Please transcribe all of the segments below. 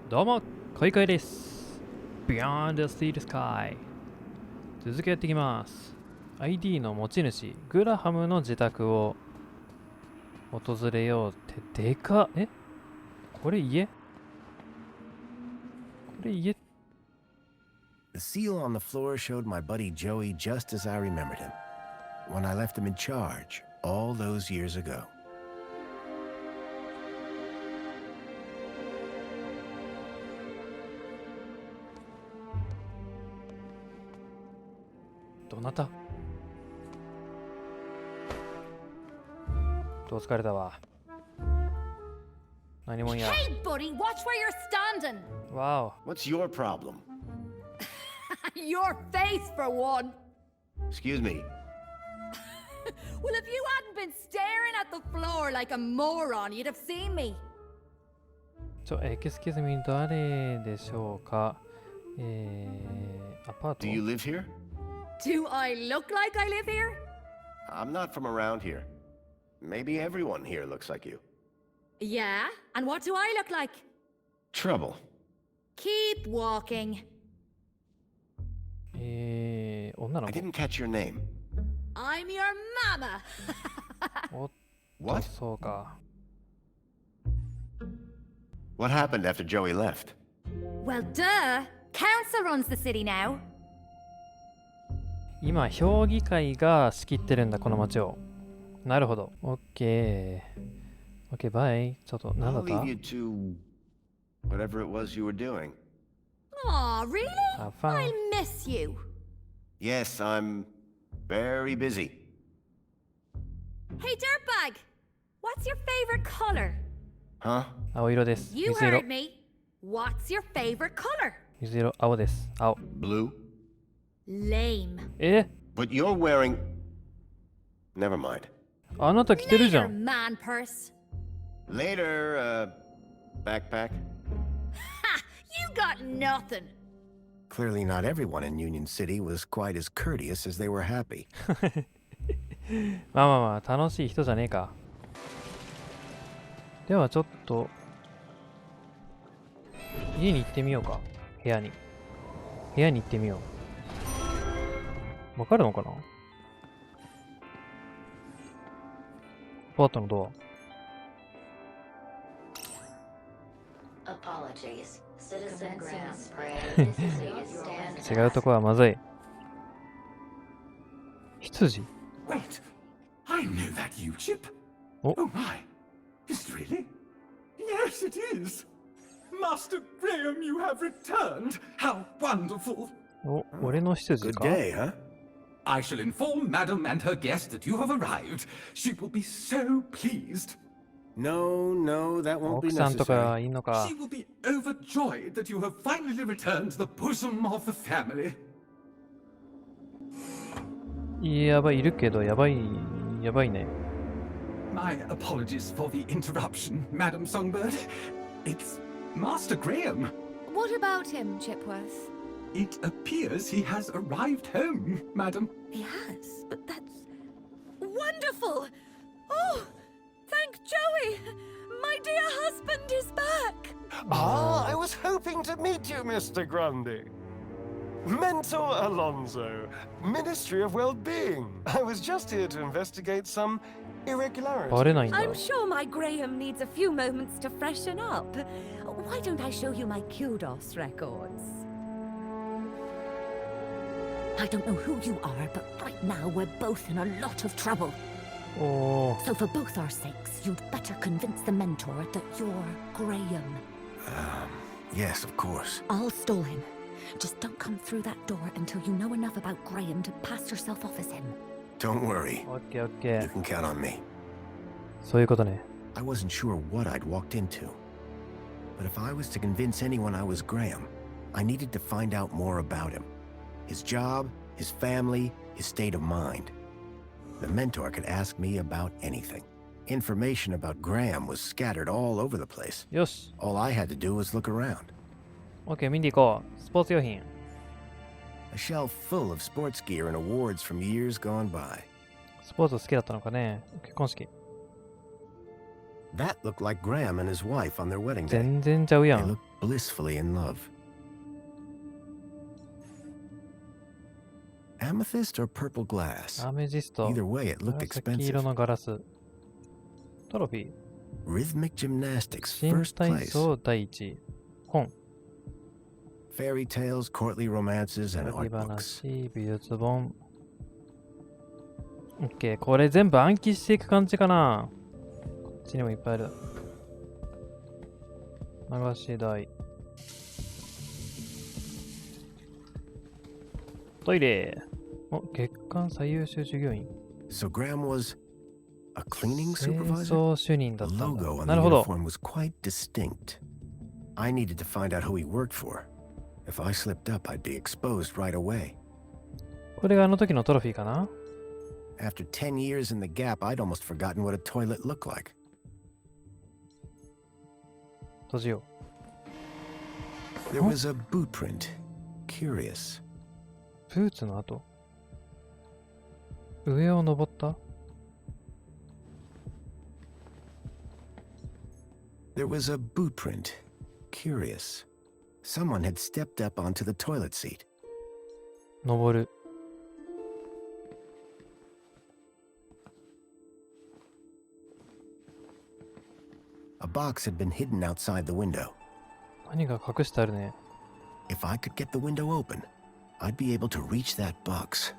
どうも、こいこいです。ビヨンドアスティールスカイ。続けやっていきます。ID の持ち主、グラハムの自宅を訪れようってでかっ。これ家？これ家？ The seal on the floor showed my buddy Joey just as I remembered him, when I left him in charge all those years ago. どなた？どう疲れたわ。何もんや。Hey, buddy, watch where you're standing. Wow. What's your problem? Your face, for one. Excuse me. Well, if you hadn't been staring at the floor like a moron, you'd have seen me. Excuse me, 誰でしょうか？アパート？ Do you live here? Do I look like I live here? I'm not from around here. Maybe everyone here looks like you. Yeah, and what do I look like? Trouble. Keep walking. 女の I 子。 didn't catch your name. I'm your mama. おっと、 What? そうか。 What happened after Joey left? Well, duh. Council runs the city now. 今、評議会が仕切ってるんだ、この町を。なるほど。オッケー。オッケー、バイ。ちょっと、なんだ I'll った leave you to whatever it was you were doing. Aw, really? Have fun. I'll miss you. Yes, I'm very busy. Hey, dirtbag. What's your favorite color? Huh? 青色です。 You 水色 heard。me. What's your favorite color? 水色、青です。青。 Blue? Lame. But you're wearing... Never mind. あなた着てるじゃ Later, ん。 man purse. Later, backpack. Ha! You got nothing. Clearly not everyone in Union City was quite as courteous as they were happy. まあまあまあ、楽しい人じゃねえか。ではちょっと、家に行ってみようか。部屋に。部屋に行ってみよう。わかるのかな？アパートのドア。 Apologies. Citizen Grants pray. This is a stand. 違うとこはまずい。羊？ Wait, I know that you, Chip. Oh. Oh my, is it really? Yes, it is. Master Graham, you have returned. How wonderful. お、俺の羊 Good か？ day, huh? I shall inform Madam and her guest that you have arrived. She will be so pleased. No, that won't be 奥さんとか necessary. いんのか？ She will be overjoyed that you have finally returned to the bosom of the family. やばい、いるけど、やばいね。 My apologies for the interruption, Madam Songbird. It's Master Graham. What about him, Chipworth? It appears he has arrived home, Madam. He has, but that's wonderful. Oh, thank Joey. My dear husband is back. Ah, I was hoping to meet you, Mr. Grundy. Mentor Alonso, Ministry of Well-Being. I was just here to investigate some バ irregularities. レないんだ。 I'm sure my Graham needs a few moments to freshen up. Why don't I show you my kudos records? I don't know who you are, but right now we're both in a lot of trouble. おー。 So for both our sakes, you'd better convince the mentor that you're Graham. Yes, of course. I'll stall him. Just don't come through that door until you know enough about Graham to pass yourself off as him. Don't worry. オッケーオッケ You ー。 can count on me. そういうことね。 I wasn't sure what I'd walked into. But if I was to convince anyone I was Graham, I needed to find out more about him. His job, his family, his state of mind. The mentor could ask me about anything. Information about Graham was scattered all over the place. よし。 All I had to do was look around. オッケー、見に行こう。スポーツ用品。 A shelf full of sports gear and awards from years gone by. スポーツ好きだったのかね。結婚式。That looked like Graham and his wife on their wedding day. 全然ちゃうや They ん。 looked blissfully in love. Amethyst or purple glass? アメジスト。 Either way, it looked 紫色 expensive. のガラス。トロフィー。 Rhythmic gymnastics, 新 first 体 place. 操第一位。本。 Fairy tales, courtly romances, and 恋 art books. 話、美術本。オッケー、これ全部暗記していく感じかな。こっちにもいっぱいある。流し台。トイレ。お、月間最優秀従業員。 So Graham was a cleaning 清 supervisor? 掃主任だ The ったん logo だ。 on な the るほど。 uniform was quite distinct. I needed to find out who he worked for. If I slipped up, I'd be exposed right away. これがあの時のトロフィーかな。 After 10 years in the Gap, I'd almost forgotten what a toilet looked like. 閉じよ There was a boot print. Curious. う。ブーツの跡。上を登った。 There was a boot print. Curious. Someone had stepped up onto the toilet seat. 登る。 A box had been hidden outside the window. 何が隠してあるね。 If I could get the window open, I'd be able to reach that box.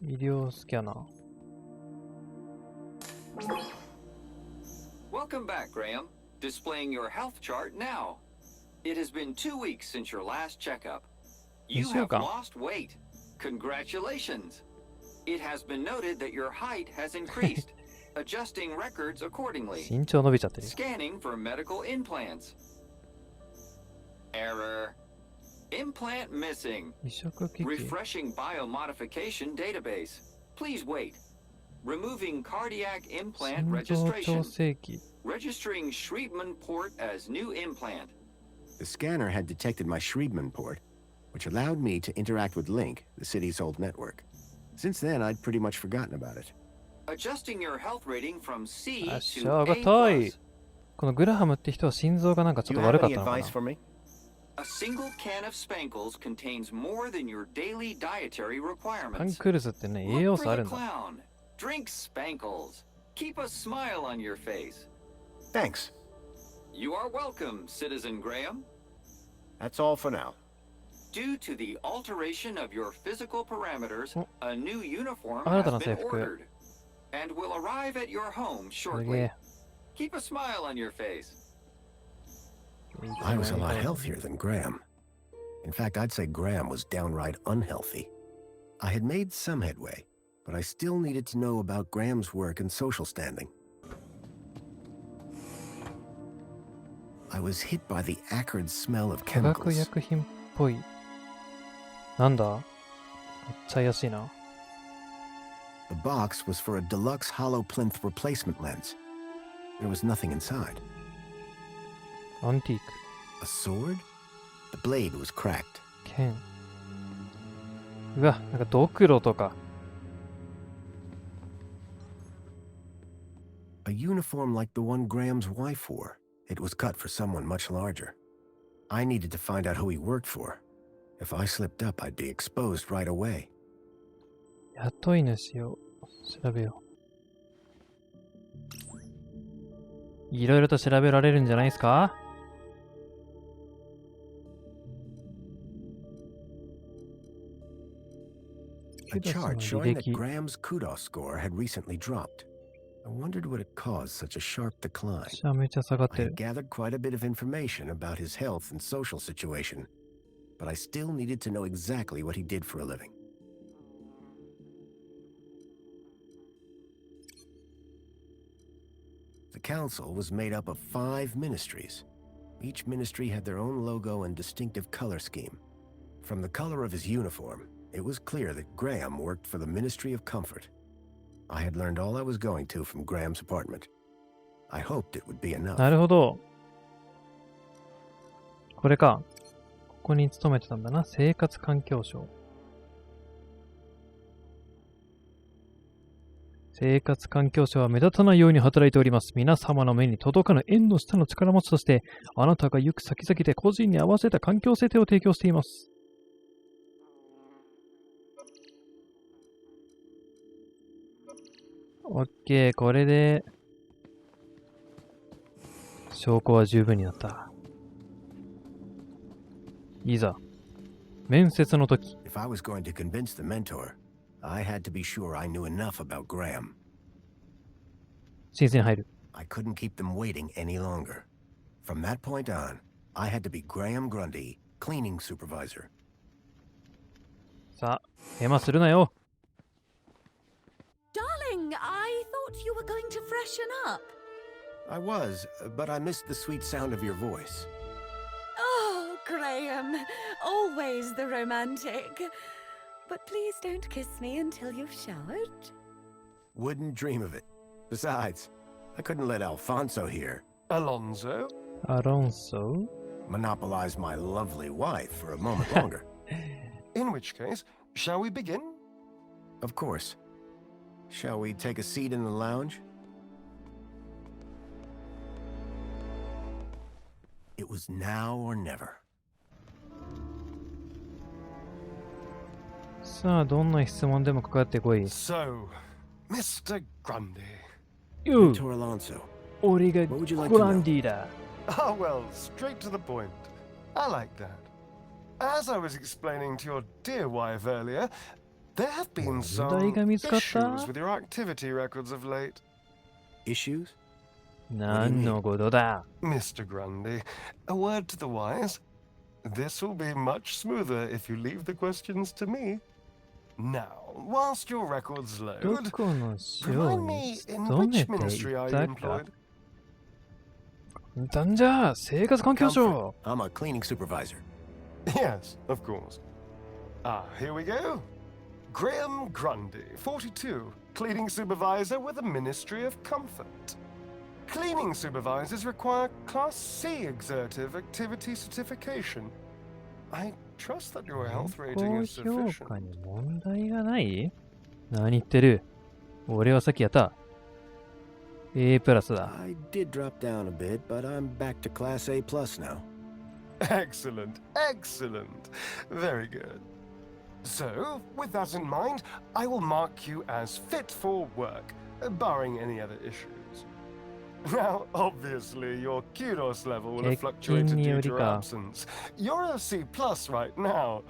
医療スキャナー。 Welcome back, Graham. Displaying your health chart now. It has been 2 weeks since your last checkup. You have lost weight. Congratulations. It has been noted that your height has increased. Adjusting records accordingly. 身長伸びちゃってる。 Scanning for medical implants. Error. Implant missing. 移植機器。 Refreshing biomodification database. Please wait. Removing cardiac implant 心臓 registration. 調整器。 Registering Schriebman port as new implant. The scanner had detected my Schriebman port, which allowed me to interact with Link, the city's old network. Since then, I'd pretty much forgotten about it. Adjusting your health rating from C あっ to しゃ、 A+. がたい。このグラハムって人は心臓がなんかちょ Do っ you と have 悪かっ any たのか advice な。 for me? A single can of Spankles contains more than your daily dietary パン requirements. クルスってね、栄養 Look 素あ for る the んだ。 clown. Drink Spankles. Keep a smile on your face. Thanks. You are welcome, Citizen Graham. That's all for now. Due to the alteration of your physical parameters, Oh. a new uniform 新た has な制 been 服。 ordered and will arrive at your home すげ shortly. え。 Keep a smile on your face. I was a lot healthier than Graham. In fact, I'd say Graham was downright unhealthy. I had made some headway, but I still needed to know about Graham's work and social standing. I was hit by the acrid smell of 化学 chemicals. 薬品っぽい。なんだめっちゃ怪しいな。 The box was for a deluxe hollow plinth replacement lens. There was nothing inside. アンティーク。 A sword? The blade was cracked. 剣。うわ、なんかドクロとか。 A uniform like the one Graham's wife wore. It was cut for someone much larger. I needed to find out who he worked for. If I slipped up, I'd be exposed right away. 雇い主を調べよう。いろいろと調べられるんじゃないですか。 A chart 履 showing that 歴。 Graham's kudos score had recently dropped. I wondered what had caused such a sharp decline. めちゃめちゃ下がっ I て had る。 gathered quite a bit of information about his health and social situation, but I still needed to know exactly what he did for a living. The council was made up of 5 ministries. Each ministry had their own logo and distinctive color scheme. From the color of his uniform, it was clear that Graham worked for the Ministry of Comfort. I had learned all I was going to from Graham's apartment. I hoped it would be enough. なるほど。これか。ここに勤めてたんだな。生活環境省。生活環境省は目立たないように働いております。皆様の目に届かぬ縁の下の力持ちとして、あなたが行く先々で個人に合わせた環境設定を提供しています。オッケー、これで、証拠は十分になった。いざ、面接の時。If I was going to convince the mentor, I had to be sure I knew enough about Graham. 申請に入る。I couldn't keep them waiting any longer. From that point on, I had to be Graham Grundy, cleaning supervisor. さあ、ヘマするなよ。Darling, I thought you were going to freshen up. I was, but I missed the sweet sound of your voice. Oh, Graham, always the romantic. But please don't kiss me until you've showered. Wouldn't dream of it. Besides, I couldn't let Alfonso here Alonso? アロンソ monopolize my lovely wife for a moment longer. In which case, shall we begin? Of course. Shall we take a seat in the lounge? It was now or never. さあ、どんな質問でもかかってこい。 So, Mr. Grundy. よ Mentor Alonso, 俺が What would you like to グランディだ。 Ah, well, straight to the point. I like that. As I was explaining to your dear wife earlier, there have been some 問題が見つかった issues with your activity records of late. issues? 何のことだ。 Mr. Grundy, a word to the wise. This will be much smoother if you leave the questions to me. Now, whilst your records ど load, この省 remind に me in 勤 which めてい ministry are you たか。 employed? なんじゃ、生活環境省。 I'm a cleaning supervisor. Yes, of course. Ah, here we go. Graham Grundy, 42, cleaning supervisor with the Ministry of Comfort. Cleaning supervisors require Class C exertive activity certification. I trust that your health 高 rating is 評 sufficient. 価に問題がない？何言ってる？俺はさっきやった。A プラスだ。 I did drop down a bit, but I'm back to Class A plus now. Excellent, excellent. Very good. So, with that in mind, I will mark you as fit for work, barring any other issues. Now, obviously, your kudos level will have fluctuated due to your absence. You're a C plus right now.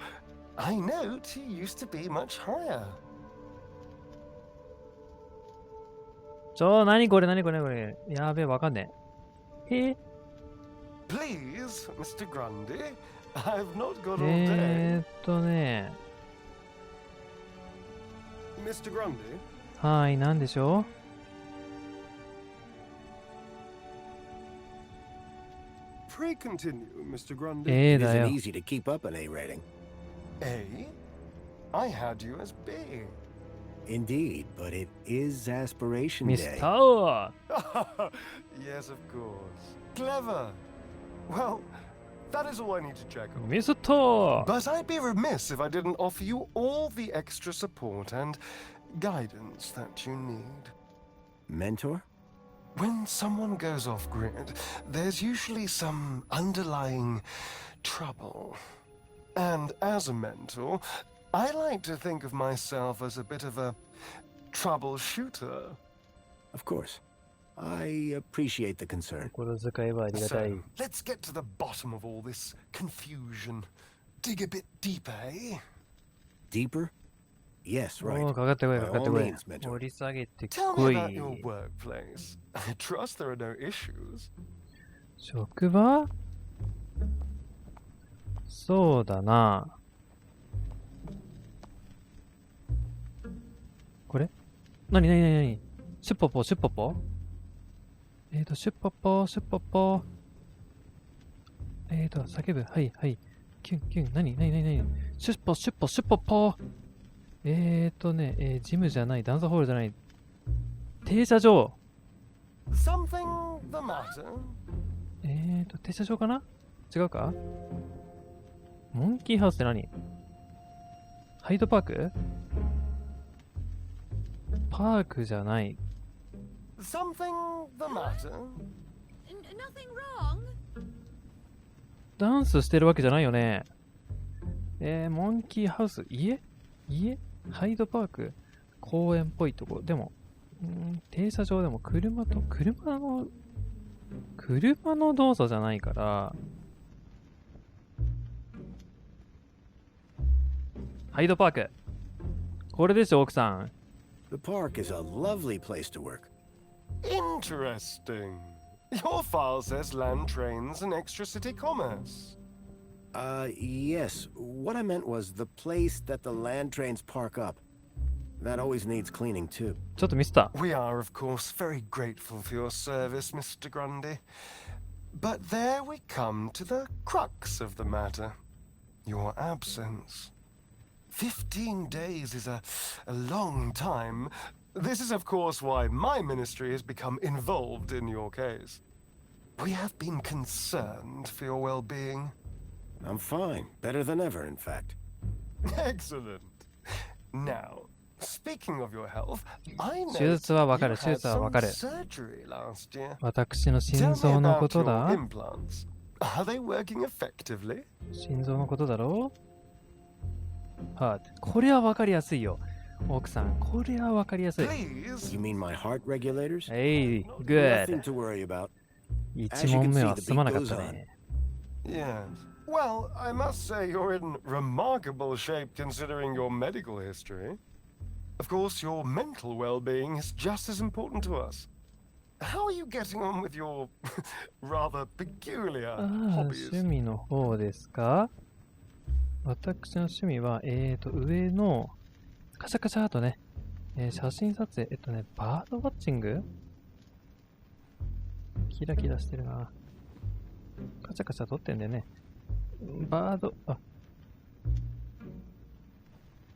I note you used to be much higher. 何これ何これ何これ。やべえ、わかんねえ。Please, Mr. Grundy, I've not got all day. ね。 Mr. Grundy? はい、なんでしょう？ Pray continue, Mr. Grundy. A It だ isn't よ。 easy to keep up an A rating. A? I had you as B. Indeed, but it is aspiration ミス day. ター Yes, of course. Clever. Well, that is all I need to check on. ミスター But I'd be remiss if I didn't offer you all the extra support and guidance that you need. Mentor? When someone goes off grid, there's usually some underlying trouble. And as a mentor, I like to think of myself as a bit of a troubleshooter. Of course. I appreciate the concern. 心遣いはありがたい。 So, let's get to the bottom of all this confusion. Dig a bit deeper, eh? Deeper? Yes, お right. ー、かかってこい、 By かかって all こい means,。mentor. 掘り下げて Tell こ me い。 about your workplace. I trust there are no issues. 職場？そうだな。これ？なになになになに？シュッポポ、シュッポポ？シュッポポ、シュッポポ。叫ぶ。はい、はい。キュン、キュン。なになになになに？シュッポ、シュッポ、シュッポポ。ジムじゃない、ダンスホールじゃない。停車場。Something the matter? 停車場かな？違うか？モンキーハウスって何？ハイドパーク？パークじゃない。Something the matter? Nothing wrong? ダンスしてるわけじゃないよね。モンキーハウス、家ハイドパーク公園っぽいとこ。でも、停車場でも車の動作じゃないから、ハイドパーク。これでしょ、奥さん。The park is a lovely place to work. Interesting. Your file says land trains and extra city commerce. Yes. What I meant was the place that the land trains park up. That always needs cleaning too. ちょっとミスった。We are, of course, very grateful for your service, Mr. Grundy. But there we come to the crux of the matter. Your absence. 15 days is a long time. This is, of course, why my ministry has become involved in your case. We have been concerned for your well-being. I'm fine. Better than ever, in fact. Excellent. Now, speaking of your health, I know 手術はわかる、 you 手 had 術はわかる。 some surgery last year. 私の心 Tell me 臓のこ about と your だ。 implants. Are they working effectively? 心臓のことだろう。これはわかりやすいよ。奥さん、これはわかりやすい。Please. You mean my heart regulators? Hey, Nothing good. to worry about. 1問目はすまなかったね。Yes. Well, I must say you're in remarkable shape considering your medical history. Of course, your mental well-being is just as important to us. How are you getting on with your rather peculiar ああ、 hobbies? 趣味の方ですか？私の趣味は、上のカシャカシャーとね、写真撮影、バードウォッチング？キラキラしてるな。カチャカチャ撮ってんだよね。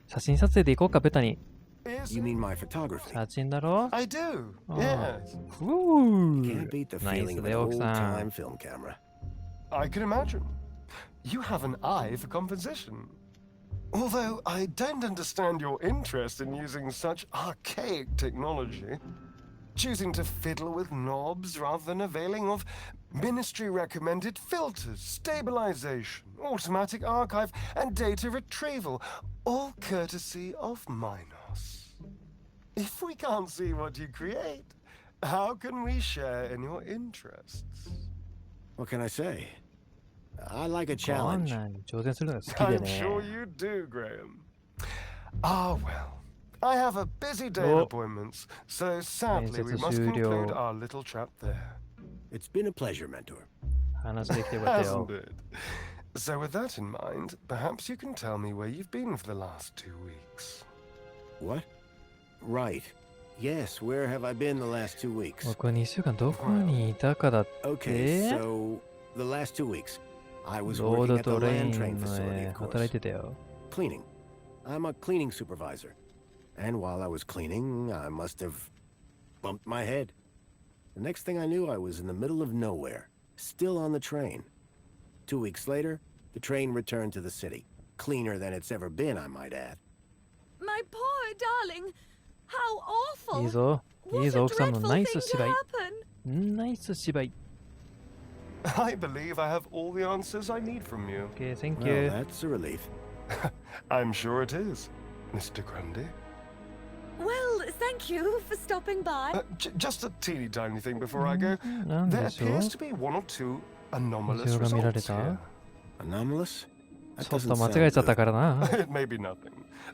写真撮影で行こうか、ベタに。Is You it? mean my photography? 写真だろ？ I do. ああ Yes. ふぅ Can't beat the ナイ feeling ス of で an 奥さ old-time ん。 film camera. I can imagine. You have an eye for composition. Although I don't understand your interest in using such archaic technology. Choosing to fiddle with knobs rather than availing of ministry-recommended filters, stabilization, automatic archive, and data retrieval, all courtesy of Minos. If we can't see what you create, how can we share in your interests? What can I say? I like a こん challenge. なんに挑戦するのが好きで I'm ね。 sure you do, Graham. Ah, well. I have a busy day of Oh. appointments, so sadly we 面接 must 終了。 conclude our little chat there. It's been a pleasure, mentor. 話できてよかったよ Hasn't。it? So with that in mind, perhaps you can tell me where you've been for the last 2 weeks. What? Right. Yes, where have I been the last 2 weeks? 僕は2週間どこにいたかだって。 Okay, so the last 2 weeks, I was ロー working ド at the とレイ land ン train の facility, of 働い course. てたよ。 Cleaning. I'm a cleaning supervisor. And while I was cleaning, I must have bumped my head. The next thing I knew, I was in the middle of nowhere, still on the train. 2 weeks later, the train returned to the city. Cleaner than it's ever been, I might add. My poor darling. How awful. いいぞ。いい What ぞ、 a 奥さんの dreadful ナ thing イス to 芝居。 happen. ナイス芝居。I believe I have all the answers I need from you. Okay, thank Well, you. that's a relief. I'm sure it is, Mr. Grundy. Well, thank you for stopping by. Just a teeny tiny thing before I go. なん There でしょう appears to be one or two anomalous 異常が見られ results た here. Anomalous? That ちょっ doesn't と間 sound 違えちゃった good. からな。 It may be nothing.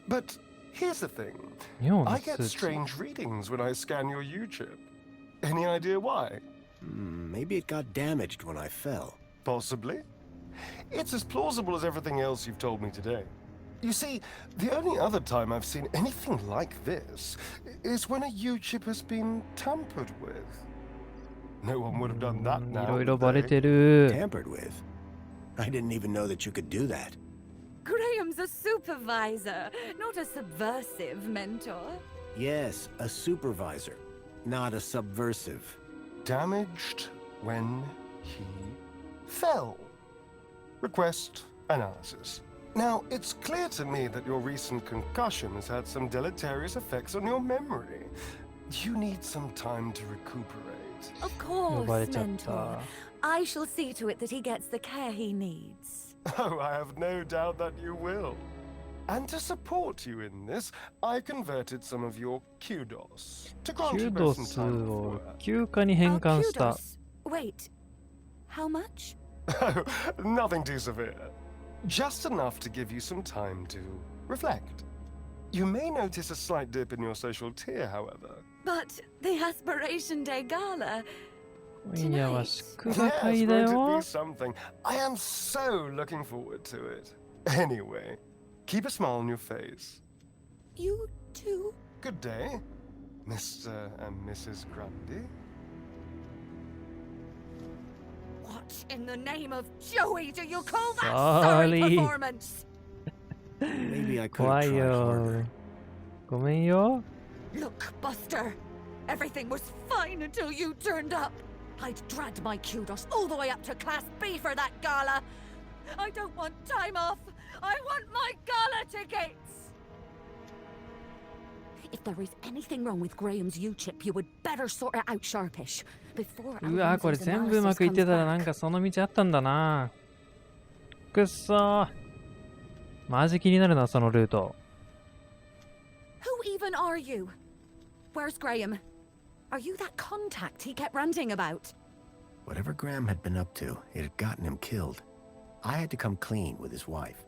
But here's the thing. 妙な I 数 get 値。 strange readings when I scan your U-chip. Any idea why? Maybe it got damaged when I fell. Possibly. It's as plausible as everything else you've told me today. You see, the only other time I've seen anything like this is when a U-chip has been tampered with. No one would have done that い now. ろいろ would バレ they? てる。 Tampered with? I didn't even know that you could do that. Graham's a supervisor, not a subversive mentor. Yes, a supervisor, not a subversive. Damaged when he fell. Request analysis. Now, it's clear to me that your recent concussion has had some deleterious effects on your memory. You need some time to recuperate. Of 呼ばれ course, ちゃっ Mentor. た。 I shall see to it that he gets the care he needs. Oh, I have no doubt that you will. And to support you in this, I converted some of your kudos to キ grant ュ you ド both ス some time を off 休暇に変換した kudos. Wait, how much? work. Oh, nothing too severe. Just enough to give you some time to reflect. You may notice a slight dip in your social tier, however. But the Aspiration Day Gala. 今夜は祝賀 Yes, 会だ won't it よ be。something? I am so looking forward to it. Anyway, keep a smile on your face. You too? Good day, Mr. and Mrs. Grundy. What in the name of Joey do you call that Sorry. sorry performance? Maybe I could 怖 have い tried よ harder.。ごめんよ。 Look, Buster. Everything was fine until you turned up. I'd dragged my kudos all the way up to Class B for that gala. I don't want time off. I want my gala tickets. If there is anything wrong with Graham's U-chip, you would better sort it out sharpish before うわ、これ Alonso's 全部うま analysis くいって comes たらなん back. かその道あったんだな。くっそー。マジ気になるな、そのルート。 Who even are you? Where's Graham? Are you that contact he kept ranting about? Whatever Graham had been up to, it had gotten him killed. I had to come clean with his wife.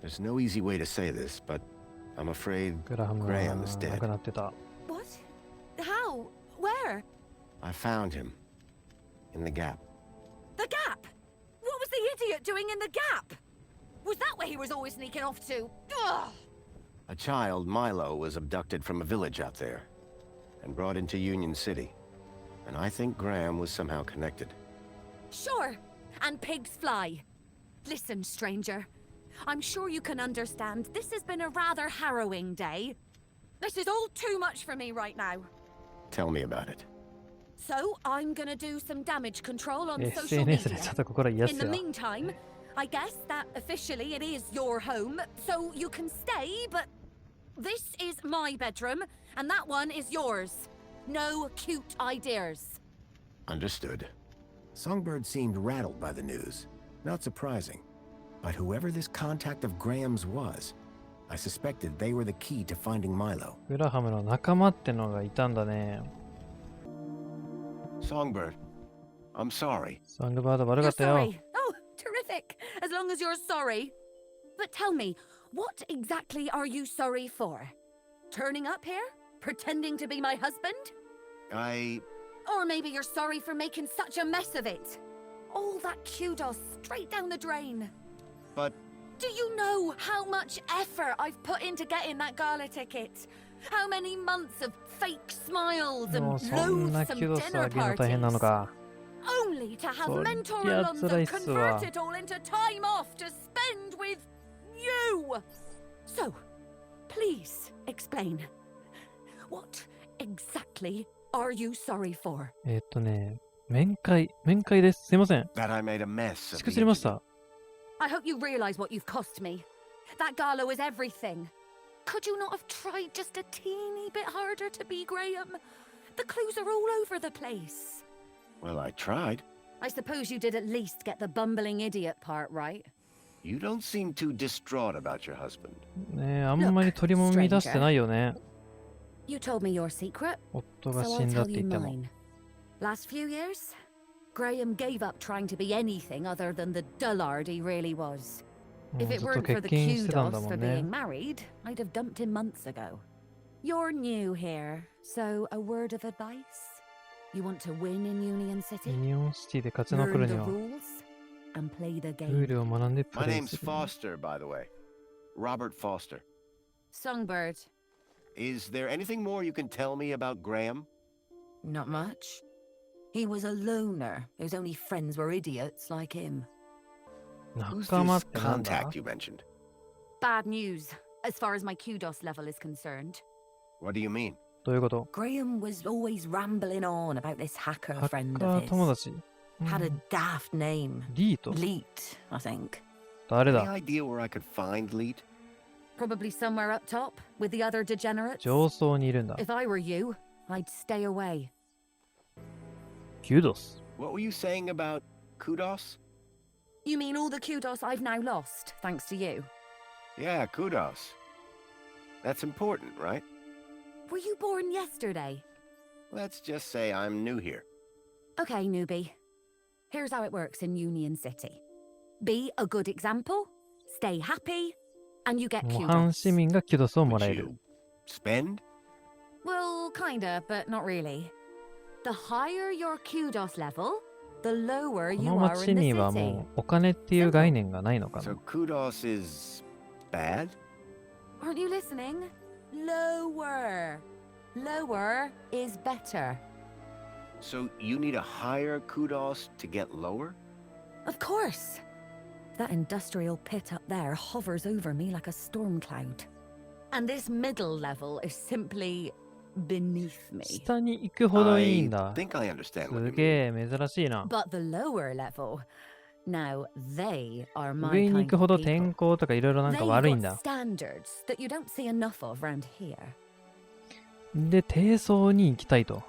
There's no easy way to say this, but I'm afraid グラハムが Graham is 亡 dead. くなってた。 What? How? Where? I found him. In the gap. The Gap? What was the idiot doing in the Gap? Was that where he was always sneaking off to? Ugh! A child, Milo, was abducted from a village out there and brought into Union City. And I think Graham was somehow connected. Sure, and pigs fly. Listen, stranger. I'm sure you can understand this has been a rather harrowing day. This is all too much for me right now. Tell me about it. So I'm gonna do some damage control on social SNS で media. ちょっと心癒 In す the よ。 meantime, I guess that officially it is your home, so you can stay, but this is my bedroom, and that one is yours. No cute ideas. Understood. Songbird seemed rattled by the news. Not surprising. But whoever this contact of Graham's was, I suspected they were the key to finding Milo. グラハムの仲間ってのがいたんだね。 Songbird, I'm sorry. ソングバード悪か You're ったよ。 sorry. Oh, terrific. As long as you're sorry. But tell me, what exactly are you sorry for? Turning up here? Pretending to be my husband? Or maybe you're sorry for making such a mess of it. All that kudos straight down the drain. But Do you know how much effort I've put into getting that gala ticket? How many months of fake smiles もう and そんな loathsome キュドスあ dinner げるの大変なの parties? か。 Only to have そり mentor ゃ Alonso 辛いっすわ。 convert it all into time off to spend with you. So, please explain. What exactly are you sorry for? 面会です。すいません。 that I made a mess し of く the じりまし interview. た。 I hope you realize what you've cost me. That gala was everything. Could you not have tried just a teeny bit harder to be Graham? The clues are all over the place. Well, I tried. I suppose you did at least get the bumbling idiot part right. You don't seem too distraught about your husband. ねえ、あんまり取りもみ出してないよね。 You told me your secret, 夫 so が死 I'll んだっ tell て you 言っても。 mine. Last few years, Graham gave up trying to be anything other than the dullard he really was. も If う it ずっと weren't for 欠 the 勤してたん kudos だも for ん being ね。 married, I'd have dumped him months ago. You're new here, so a word of advice? You want to win in Union ユ City? ニオンシティで勝ち残 Learn る the には、 rules and play the ルー game. ルを学んでプ My レイ name's する。 Foster, by the way. Robert Foster. Songbird. Is there anything more you can tell me about Graham? Not much. He was a loner whose only friends were idiots like him. Who's 仲間っ this てなんだ contact you mentioned? Bad news, as far as my kudos level is concerned. What do you mean? どういうこと Graham was always rambling on about this hacker ハッ friend カ of ー友 his. 達。 Had a daft name. リート。 Leet, I think. 誰 Any だ idea where I could find Leet? Probably somewhere up top with the other degenerates. 上層にいるんだ。 If I were you, I'd stay away. キュードス。 What were you saying about kudos? You mean all the kudos I've now lost, thanks to you? Yeah, kudos. That's important, right? Were you born yesterday? Let's just say I'm new here. Okay, newbie. Here's how it works in Union City. Be a good example, stay happy, and you get 模範 kudos. 市民がキュードスをもら Would える。 you spend? Well, kinda, but not really. The higher your kudos level, the lower こ you の are 町 in the には city. もうお金っていう概念がないのか So な。 kudos is bad? Aren't you listening? Lower. Lower is better. So you need a higher kudos to get lower? Of course. That industrial pit up there hovers over me like a storm cloud. And this middle level is simply beneath me. 下に行くほどいいん I だ。 think I understand what す you げ mean. え珍しいな。 But the lower level, now they are my 上に行 kind くほ of ど天 people. 候とかいろいろなんか They've 悪いん got だ。 standards that you don't see enough of around here. で、低層に行きたいと。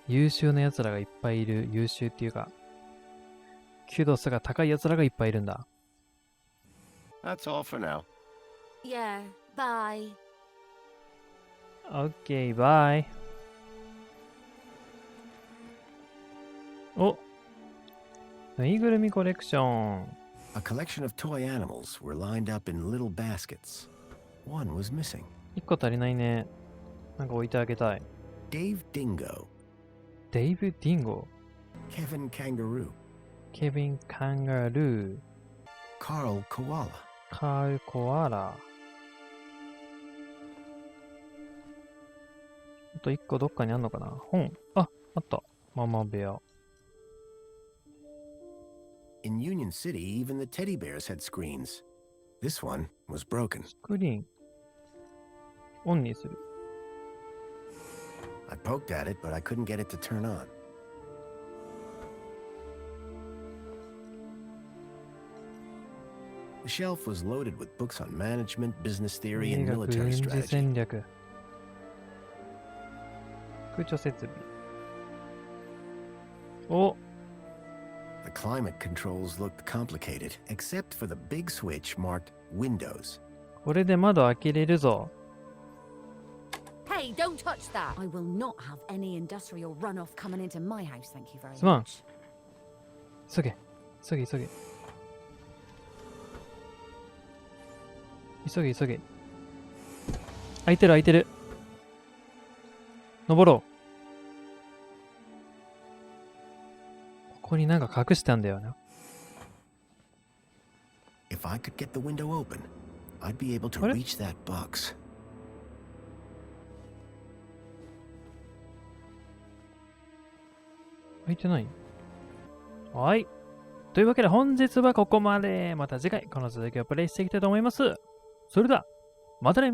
優秀な奴らがいっぱいいる。優秀っていうか、キュードスが高い奴らがいっぱいいるんだ。That's all for now. Yeah, bye. オッケー、バイ。お、ぬいぐるみコレクション。A collection of toy animals were lined up in little baskets. One was missing. 一個足りないね。なんか置いてあげたい。 Dave Dingo, デイブ・ディンゴ、 Kevin Kangaroo, ケビン・カンガルー、 Carl Koala. カール・コアラ。あと一個どっかにあんのかな。本。あ、あった。ママ部屋。 In Union City, even the teddy bears had screens. This one was broken. スクリーン。オンにする。 I poked at it, but I couldn't get it to turn on. The shelf was loaded with books on management, business theory, 映 and 画、 military 軍事 strategy. 戦略。空調設備。お、 The climate controls looked complicated, except for the big switch marked Windows. これで窓開けれるぞ。 Hey, don't touch that. I will not have any industrial runoff coming into my house, thank you very すまん。 much. 急げ。急げ急げ。急げ急げ。開いてる開いてる。登ろう。ここになんか隠してあんだよな。 If I could get the window open, I'd be able to What? reach that box. 開いてない。はい。というわけで本日はここまで。また次回この続きをプレイしていきたいと思います。それでは、またね。